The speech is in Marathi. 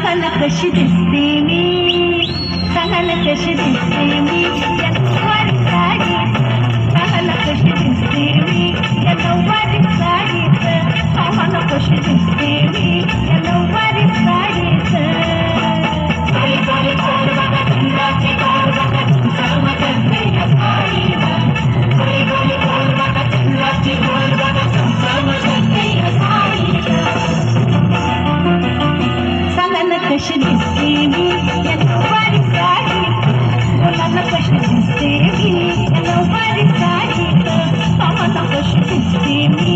सांगायला कशी दिसते मी, सांगायला कशी दिसते मी या नऊवारी साडीत, सांगायला कशी दिसते मी या नऊवारी साडीत, आम्हाला कशी दिसते मी या नऊवारी साडीत. सांगायला कशी दिसते मी या नऊवारी साडीत, मुलांना कशी दिसते मी या नऊवारी साडीत, आम्हाला कशी दिसते मी